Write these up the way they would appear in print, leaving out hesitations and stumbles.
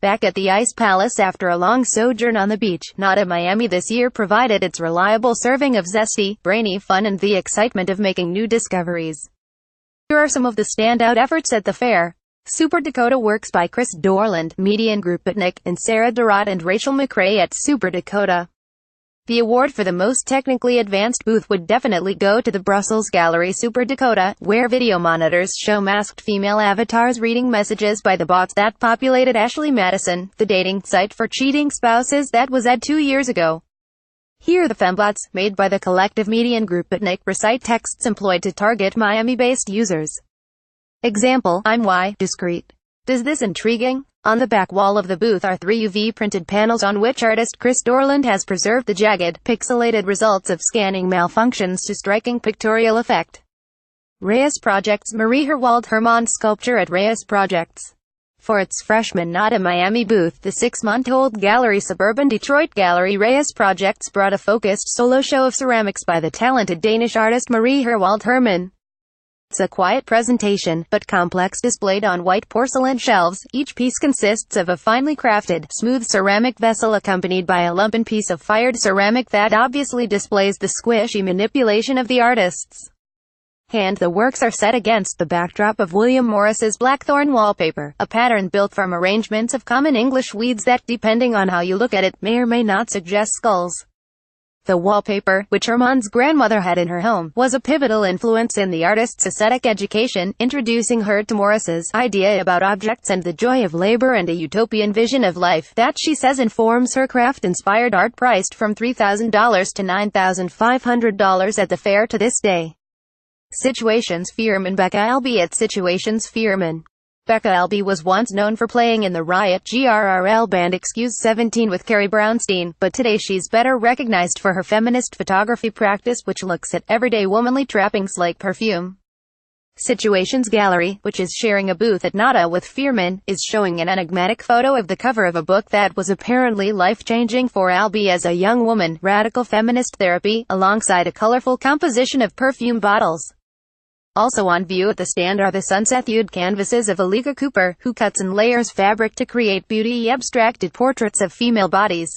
Back at the Ice Palace after a long sojourn on the beach, not at Miami this year provided its reliable serving of zesty, brainy fun and the excitement of making new discoveries. Here are some of the standout efforts at the fair. Super Dakota Works by Chris Dorland, Mediengruppe Bitnik, and Derat and McRae at Super Dakota. The award for the most technically advanced booth would definitely go to the Brussels gallery Super Dakota, where video monitors show masked female avatars reading messages by the bots that populated Ashley Madison, the dating site for cheating spouses that was at 2 years ago. Here the fembots, made by the collective Mediengruppe Bitnik, recite texts employed to target Miami-based users. Example, I'm Y, discreet. Does this intriguing? On the back wall of the booth are 3 UV-printed panels on which artist Chris Dorland has preserved the jagged, pixelated results of scanning malfunctions to striking pictorial effect. Reyes Projects Marie Herwald Hermann sculpture at Reyes Projects. For its freshman Not a Miami booth, the 6-month-old gallery Suburban Detroit Gallery Reyes Projects brought a focused solo show of ceramics by the talented Danish artist Marie Herwald Hermann. It's a quiet presentation, but complex, displayed on white porcelain shelves. Each piece consists of a finely crafted, smooth ceramic vessel accompanied by a lumpen piece of fired ceramic that obviously displays the squishy manipulation of the artist's hand. The works are set against the backdrop of William Morris's Blackthorn wallpaper, a pattern built from arrangements of common English weeds that, depending on how you look at it, may or may not suggest skulls. The wallpaper, which Hermann's grandmother had in her home, was a pivotal influence in the artist's aesthetic education, introducing her to Morris's idea about objects and the joy of labor and a utopian vision of life that she says informs her craft-inspired art priced from $3,000 to $9,500 at the fair to this day. Situations Fearman Becca Albee at Situations Fearman. Becca Albee was once known for playing in the Riot GRRL band Excuse 17 with Carrie Brownstein, but today she's better recognized for her feminist photography practice which looks at everyday womanly trappings like perfume. Situations Gallery, which is sharing a booth at NADA with Fearman, is showing an enigmatic photo of the cover of a book that was apparently life-changing for Albee as a young woman, Radical Feminist Therapy, alongside a colorful composition of perfume bottles. Also on view at the stand are the sunset-hued canvases of Allegra Cooper, who cuts and layers fabric to create beauty-abstracted portraits of female bodies.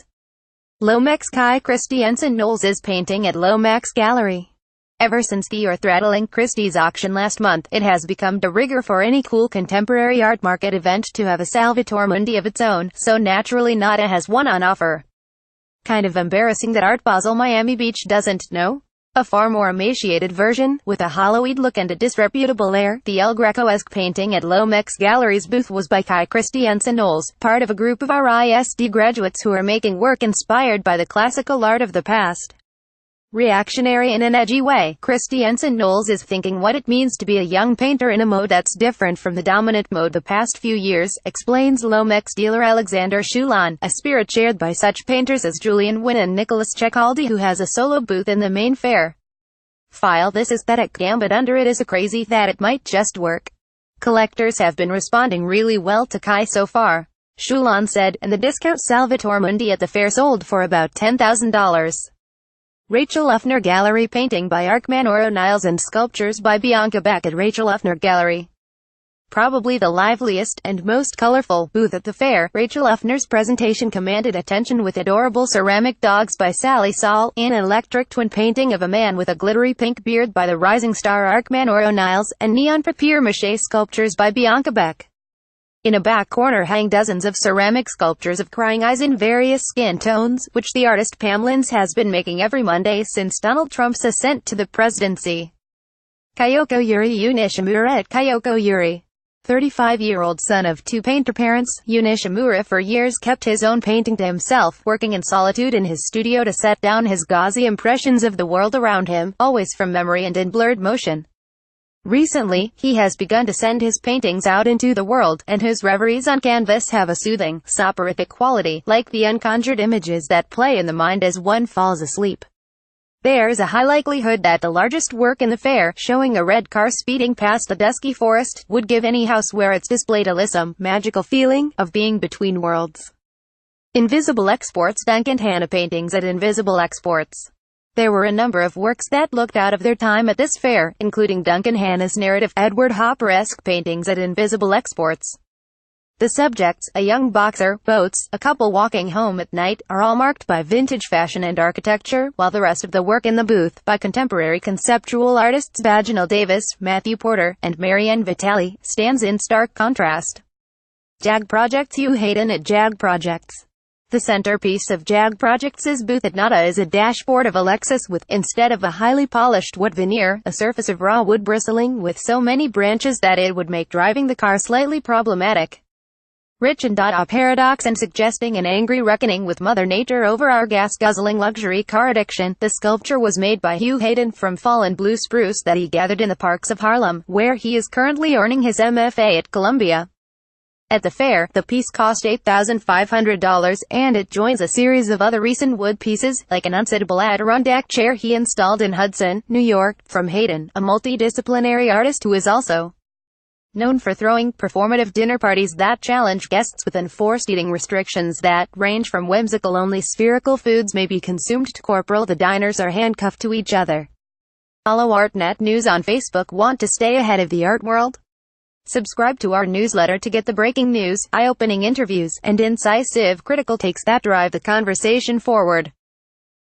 Lomax Kai Christiansen Knowles' painting at Lomax Gallery. Ever since the earth-rattling Christie's auction last month, it has become de rigueur for any cool contemporary art market event to have a salvator mundi of its own, so naturally NADA has one on offer. Kind of embarrassing that Art Basel Miami Beach doesn't, no? A far more emaciated version, with a hollowed look and a disreputable air. The El Greco-esque painting at Lomax Gallery's booth was by Kai Christiansen Knowles, part of a group of RISD graduates who are making work inspired by the classical art of the past. Reactionary in an edgy way, Christiansen Knowles is thinking what it means to be a young painter in a mode that's different from the dominant mode the past few years, explains Lomax dealer Alexander Shulan, a spirit shared by such painters as Julian Wynn and Nicholas Cecaldi, who has a solo booth in the main fair. File this aesthetic gambit under it is a crazy that it might just work. Collectors have been responding really well to Kai so far, Shulan said, and the discount Salvator Mundi at the fair sold for about $10,000. Rachel Uffner Gallery painting by Arkman Oro Niles and sculptures by Bianca Beck at Rachel Uffner Gallery. Probably the liveliest and most colorful booth at the fair, Rachel Uffner's presentation commanded attention with adorable ceramic dogs by Sally Saul, an electric twin painting of a man with a glittery pink beard by the rising star Arkman Oro Niles, and neon papier-mâché sculptures by Bianca Beck. In a back corner hang dozens of ceramic sculptures of crying eyes in various skin tones, which the artist Pam Lins has been making every Monday since Donald Trump's ascent to the presidency. Kyoko Yuri Unishimura at Kyoko Yuri. 35-year-old son of 2 painter parents, Unishimura for years kept his own painting to himself, working in solitude in his studio to set down his gauzy impressions of the world around him, always from memory and in blurred motion. Recently, he has begun to send his paintings out into the world, and his reveries on canvas have a soothing, soporific quality, like the unconjured images that play in the mind as one falls asleep. There's a high likelihood that the largest work in the fair, showing a red car speeding past a dusky forest, would give any house where it's displayed a lissom, magical feeling of being between worlds. Invisible Exports Duncan Hannah paintings at Invisible Exports. There were a number of works that looked out of their time at this fair, including Duncan Hannah's narrative, Edward Hopper-esque paintings at Invisible Exports. The subjects, a young boxer, boats, a couple walking home at night, are all marked by vintage fashion and architecture, while the rest of the work in the booth, by contemporary conceptual artists Vaginal Davis, Matthew Porter, and Marianne Vitale, stands in stark contrast. JAG Projects. Hugh Hayden at JAG Projects. The centerpiece of JAG Projects' booth at NADA is a dashboard of a Lexus with, instead of a highly polished wood veneer, a surface of raw wood bristling with so many branches that it would make driving the car slightly problematic. Rich and a paradox and suggesting an angry reckoning with Mother Nature over our gas-guzzling luxury car addiction, the sculpture was made by Hugh Hayden from fallen blue spruce that he gathered in the parks of Harlem, where he is currently earning his MFA at Columbia. At the fair, the piece cost $8,500, and it joins a series of other recent wood pieces, like an unsittable Adirondack chair he installed in Hudson, New York, from Hayden, a multidisciplinary artist who is also known for throwing performative dinner parties that challenge guests with enforced eating restrictions that range from whimsical only spherical foods may be consumed to corporal the diners are handcuffed to each other. Follow ArtNet News on Facebook. Want to stay ahead of the art world? Subscribe to our newsletter to get the breaking news, eye-opening interviews, and incisive critical takes that drive the conversation forward.